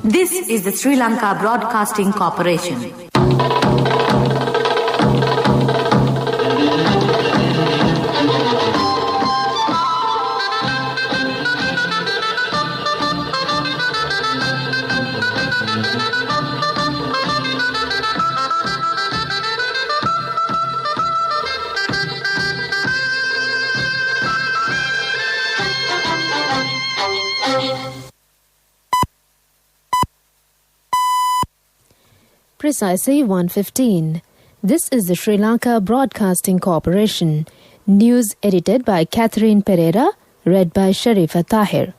This is the Sri Lanka Broadcasting Corporation. Precisely 1:15. This is the Sri Lanka Broadcasting Corporation. News edited by Catherine Pereira, read by Sharifa Tahir.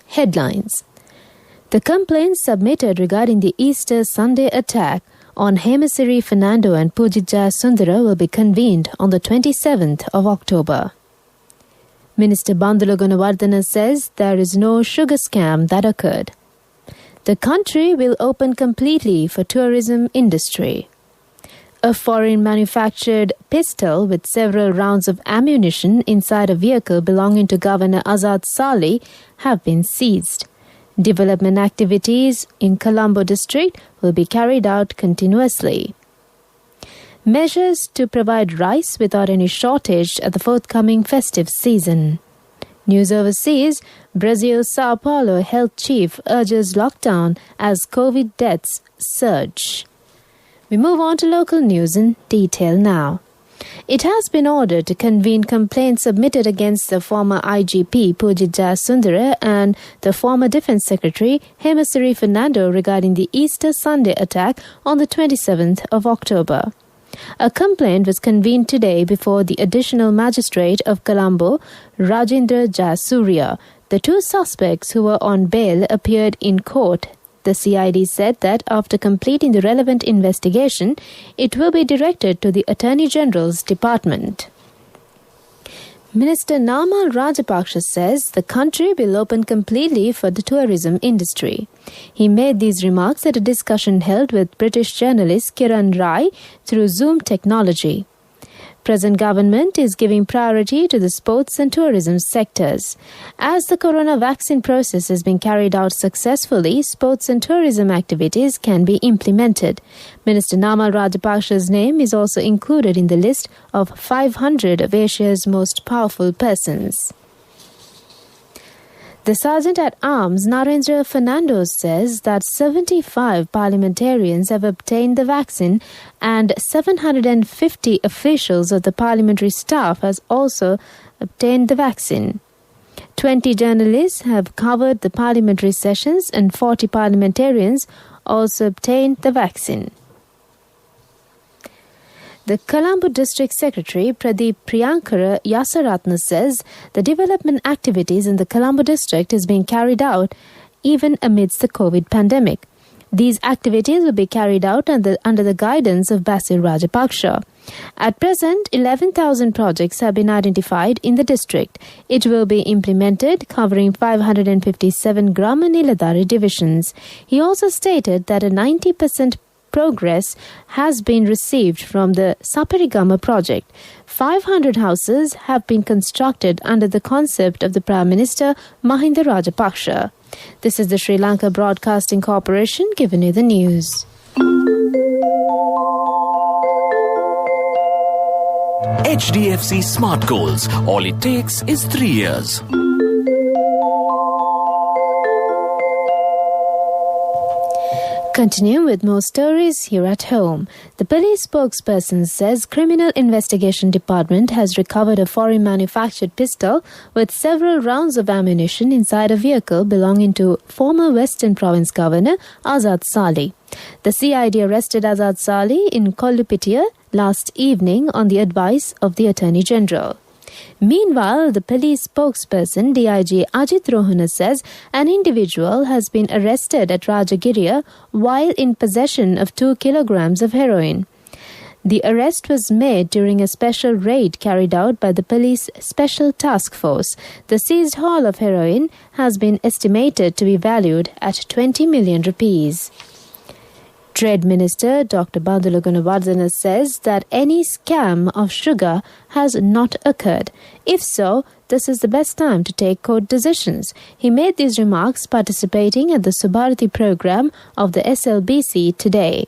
Headlines. The complaints submitted regarding the Easter Sunday attack on Hemasiri Fernando and Pujitja Sundara will be convened on the 27th of October. Minister Bandula Gunawardena says there is no sugar scam that occurred. The country will open completely for tourism industry. A foreign-manufactured pistol with several rounds of ammunition inside a vehicle belonging to Governor Azad Sali have been seized. Development activities in Colombo district will be carried out continuously. Measures to provide rice without any shortage at the forthcoming festive season. News overseas, Brazil's Sao Paulo health chief urges lockdown as COVID deaths surge. We move on to local news in detail now. It has been ordered to convene complaints submitted against the former IGP Pujitja Sundara and the former Defence Secretary Hemasiri Fernando regarding the Easter Sunday attack on the 27th of October. A complaint was convened today before the Additional Magistrate of Colombo, Rajendra Jayasuriya. The two suspects who were on bail appeared in court. The CID said that after completing the relevant investigation, it will be directed to the Attorney General's Department. Minister Namal Rajapaksa says the country will open completely for the tourism industry. He made these remarks at a discussion held with British journalist Kiran Rai through Zoom technology. Present government is giving priority to the sports and tourism sectors. As the corona vaccine process has been carried out successfully, sports and tourism activities can be implemented. Minister Namal Rajapaksa's name is also included in the list of 500 of Asia's most powerful persons. The Sergeant-at-Arms Narendra Fernando says that 75 parliamentarians have obtained the vaccine and 750 officials of the parliamentary staff has also obtained the vaccine. 20 journalists have covered the parliamentary sessions and 40 parliamentarians also obtained the vaccine. The Colombo District Secretary Pradeep Priyankara Yasaratna says the development activities in the Colombo district is being carried out even amidst the COVID pandemic. These activities will be carried out under the guidance of Basil Rajapaksa. At present, 11,000 projects have been identified in the district. It will be implemented, covering 557 Gram and Niladari divisions. He also stated that a 90% progress has been received from the Saparigama project. 500 houses have been constructed under the concept of the Prime Minister Mahinda Rajapaksa. This is the Sri Lanka Broadcasting Corporation giving you the news. HDFC Smart Goals. All it takes is 3 years. Continuing with more stories here at home. The police spokesperson says Criminal Investigation Department has recovered a foreign manufactured pistol with several rounds of ammunition inside a vehicle belonging to former Western Province Governor Azad Sali. The CID arrested Azad Sali in Kollupitia last evening on the advice of the Attorney General. Meanwhile, the police spokesperson DIG Ajit Rohana says an individual has been arrested at Rajagiriya while in possession of 2 kilograms of heroin. The arrest was made during a special raid carried out by the police special task force. The seized haul of heroin has been estimated to be valued at 20 million rupees. Trade Minister Dr. Bandula Gunawardena says that any scam of sugar has not occurred. If so, this is the best time to take court decisions. He made these remarks participating at the Subharati program of the SLBC today.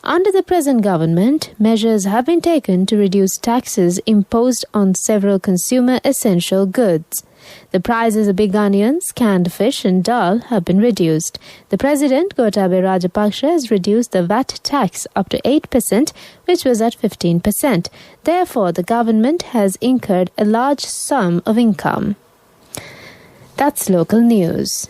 Under the present government, measures have been taken to reduce taxes imposed on several consumer essential goods. The prices of big onions, canned fish and dal have been reduced. The President, Gotabaya Rajapaksa, has reduced the VAT tax up to 8%, which was at 15%. Therefore, the government has incurred a large sum of income. That's local news.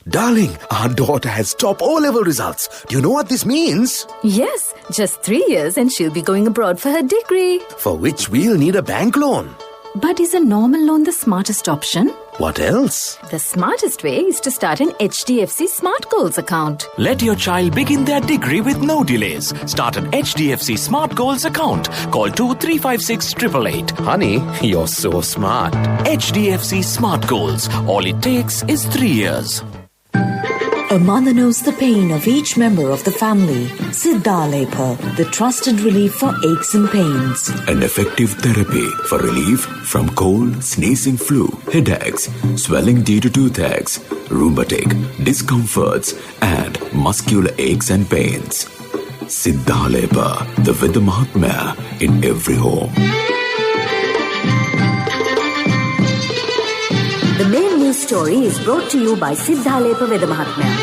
Darling, our daughter has top O-level results. Do you know what this means? Yes, just 3 years and she'll be going abroad for her degree. For which we'll need a bank loan. But is a normal loan the smartest option? What else? The smartest way is to start an HDFC Smart Goals account. Let your child begin their degree with no delays. Start an HDFC Smart Goals account. Call 2356 888. Honey, you're so smart. HDFC Smart Goals. All it takes is 3 years. A mother knows the pain of each member of the family. SLBC, the trusted relief for aches and pains. An effective therapy for relief from cold, sneezing, flu, headaches, swelling due to toothaches, rheumatic, discomforts, and muscular aches and pains. SLBC, the Vidya Mahatmya in every home. The main news story is brought to you by SLBC Vidya Mahatmya.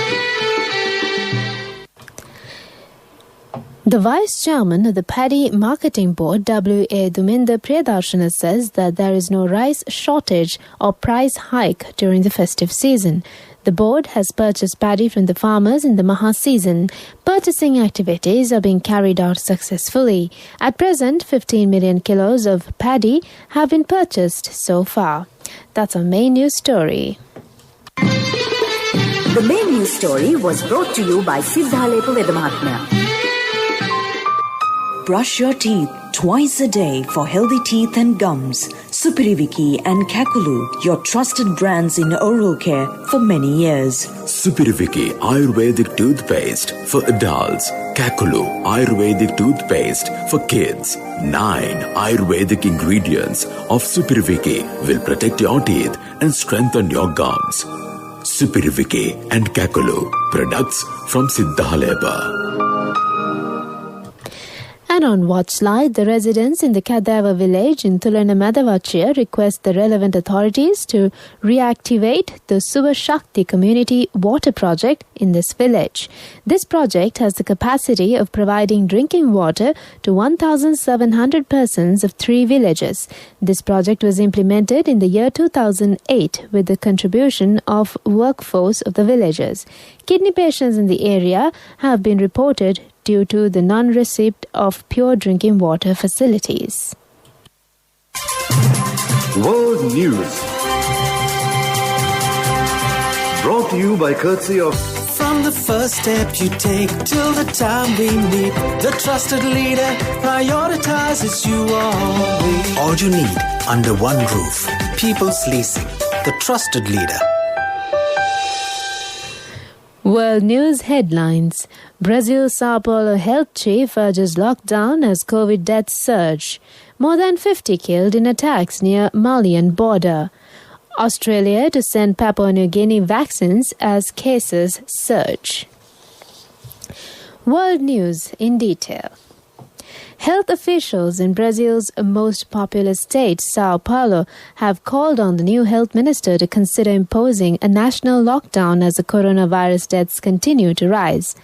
The Vice Chairman of the Paddy Marketing Board, W.A. Duminder Priyadarshana, says that there is no rice shortage or price hike during the festive season. The board has purchased paddy from the farmers in the Maha season. Purchasing activities are being carried out successfully. At present, 15 million kilos of paddy have been purchased so far. That's our main news story. The main news story was brought to you by SLBC Vidya Mahatmya. Brush your teeth twice a day for healthy teeth and gums. Supiriviki and Kakulu, your trusted brands in oral care for many years. Supiriviki Ayurvedic toothpaste for adults. Kakulu Ayurvedic toothpaste for kids. 9 Ayurvedic ingredients of Supiriviki will protect your teeth and strengthen your gums. Supiriviki and Kakulu, products from SLBC. And on Watchlight, the residents in the Kadava village in Tulanamadavachia request the relevant authorities to reactivate the Suba Shakti community water project in this village. This project has the capacity of providing drinking water to 1,700 persons of 3 villages. This project was implemented in the year 2008 with the contribution of workforce of the villagers. Kidney patients in the area have been reported due to the non-receipt of pure drinking water facilities. World News, brought to you by courtesy of... From the first step you take till the time we meet, the trusted leader prioritizes you always. All you need under one roof. People's Leasing, the trusted leader. World News headlines. Brazil Sao Paulo health chief urges lockdown as COVID deaths surge. More than 50 killed in attacks near Malian border. Australia to send Papua New Guinea vaccines as cases surge. World News in detail. Health officials in Brazil's most populous state, Sao Paulo, have called on the new health minister to consider imposing a national lockdown as the coronavirus deaths continue to rise.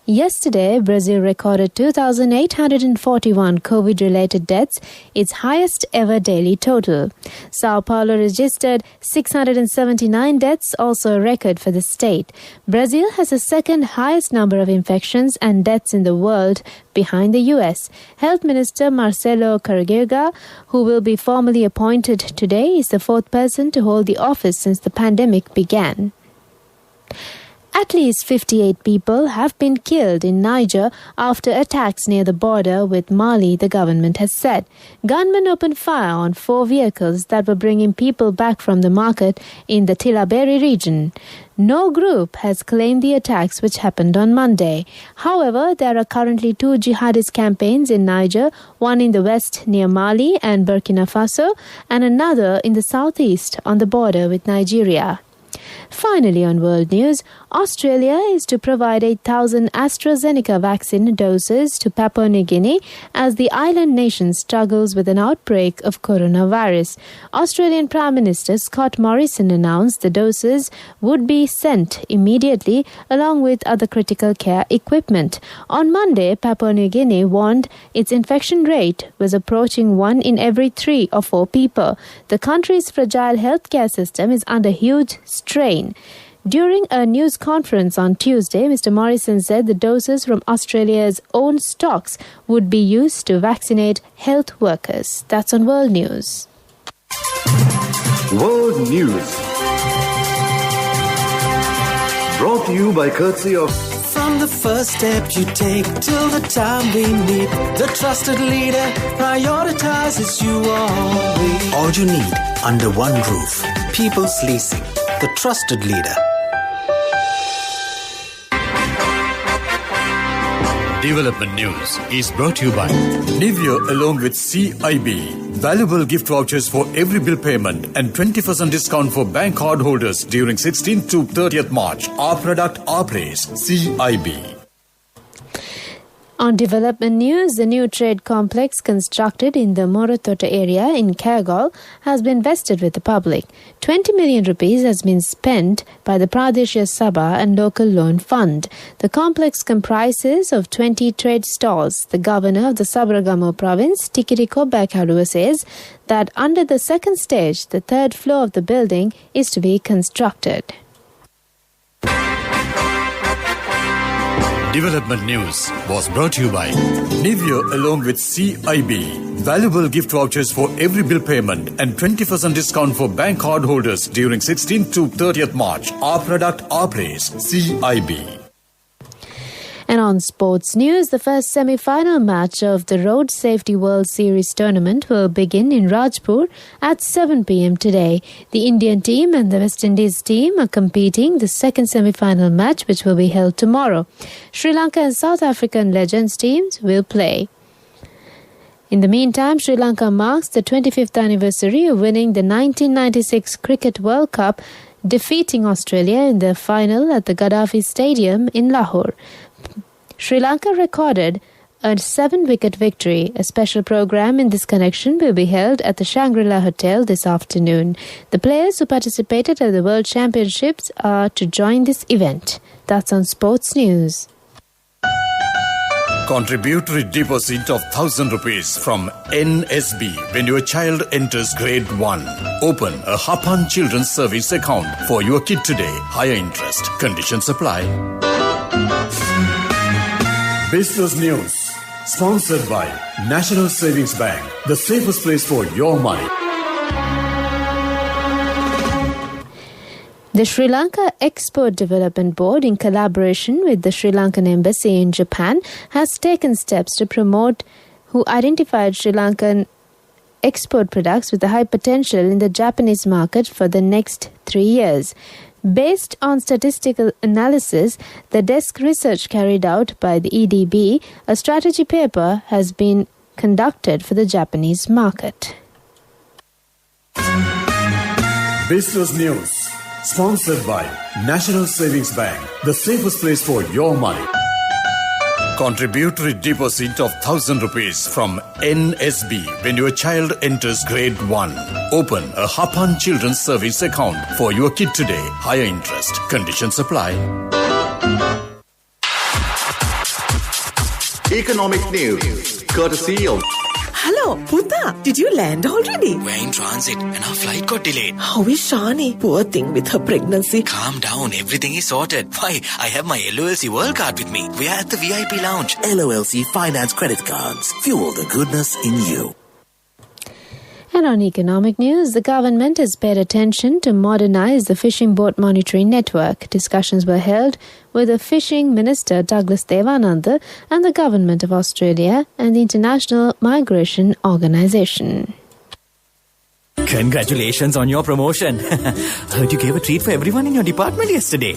Yesterday, Brazil recorded 2,841 COVID-related deaths, its highest ever daily total. Sao Paulo registered 679 deaths, also a record for the state. Brazil has the second highest number of infections and deaths in the world, behind the U.S. Health Minister Marcelo Carrega, who will be formally appointed today, is the 4th person to hold the office since the pandemic began. At least 58 people have been killed in Niger after attacks near the border with Mali, the government has said. Gunmen opened fire on 4 vehicles that were bringing people back from the market in the Tillaberi region. No group has claimed the attacks which happened on Monday. However, there are currently 2 jihadist campaigns in Niger, one in the west near Mali and Burkina Faso, and another in the southeast on the border with Nigeria. Finally, on world news, Australia is to provide 8,000 AstraZeneca vaccine doses to Papua New Guinea as the island nation struggles with an outbreak of coronavirus. Australian Prime Minister Scott Morrison announced the doses would be sent immediately along with other critical care equipment. On Monday, Papua New Guinea warned its infection rate was approaching 1 in every 3 or 4 people. The country's fragile healthcare system is under huge strain. During a news conference on Tuesday, Mr. Morrison said the doses from Australia's own stocks would be used to vaccinate health workers. That's on World News. World News. Brought to you by courtesy of... From the first step you take till the time we meet, the trusted leader prioritizes you always. All you need under one roof. People's Leasing, the trusted leader. Development News is brought to you by Nivea along with CIB. Valuable gift vouchers for every bill payment and 20% discount for bank card holders during 16th to 30th March. Our product, our place. CIB. On development news, the new trade complex constructed in the Morotota area in Kergol has been vested with the public. 20 million rupees has been spent by the Pradeshya Sabha and Local Loan Fund. The complex comprises of 20 trade stalls. The governor of the Sabaragamo province, Tikiriko Bakalua, says that under the second stage, the third floor of the building is to be constructed. Development News was brought to you by Nivea along with CIB. Valuable gift vouchers for every bill payment and 20% discount for bank card holders during 16th to 30th March. Our product, our place. CIB. And on sports news, the first semi-final match of the Road Safety World Series tournament will begin in Rajpur at 7 p.m. today. The Indian team and the West Indies team are competing the second semi-final match, which will be held tomorrow. Sri Lanka and South African Legends teams will play. In the meantime, Sri Lanka marks the 25th anniversary of winning the 1996 Cricket World Cup, defeating Australia in the final at the Gaddafi Stadium in Lahore. Sri Lanka recorded a 7-wicket victory. A special program in this connection will be held at the Shangri-La Hotel this afternoon. The players who participated at the World Championships are to join this event. That's on Sports News. Contributory deposit of 1,000 rupees from NSB when your child enters grade 1. Open a Hapan Children's Service account for your kid today. Higher interest. Conditions apply. Business News, sponsored by National Savings Bank, the safest place for your money. The Sri Lanka Export Development Board, in collaboration with the Sri Lankan Embassy in Japan, has taken steps to promote who identified Sri Lankan export products with a high potential in the Japanese market for the next 3 years. Based on statistical analysis, the desk research carried out by the EDB, a strategy paper has been conducted for the Japanese market. Business News, sponsored by National Savings Bank, the safest place for your money. Contributory deposit of 1,000 rupees from NSB when your child enters grade 1. Open a Hapan Children's Service account for your kid today. Higher interest. Conditions apply. Economic news, courtesy of... Hello, Puta. Did you land already? We're in transit and our flight got delayed. How is Shani? Poor thing with her pregnancy. Calm down. Everything is sorted. Why? I have my LOLC World Card with me. We are at the VIP lounge. LOLC Finance Credit Cards. Fuel the goodness in you. And on economic news, the government has paid attention to modernize the fishing boat monitoring network. Discussions were held with the Fishing Minister Douglas Devananda and the Government of Australia and the International Migration Organization. Congratulations on your promotion. Heard you gave a treat for everyone in your department yesterday.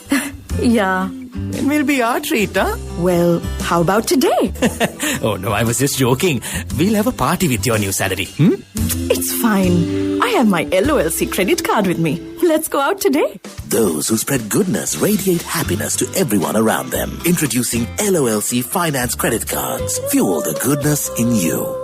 Yeah. When will be our treat, huh? Well, how about today? Oh no, I was just joking. We'll have a party with your new salary. It's fine. I have my LOLC credit card with me. Let's go out today. Those who spread goodness radiate happiness to everyone around them. Introducing LOLC Finance Credit Cards. Fuel the goodness in you.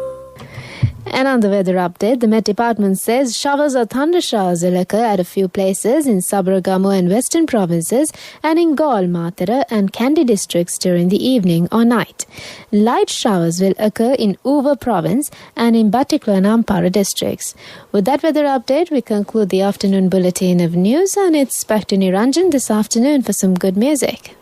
And on the weather update, the Met Department says showers or thunder showers will occur at a few places in Sabaragamu and Western provinces and in Gaul, Matara and Kandy districts during the evening or night. Light showers will occur in Uva province and in Batikla and Ampara districts. With that weather update, we conclude the afternoon bulletin of news, and it's back to Niranjan this afternoon for some good music.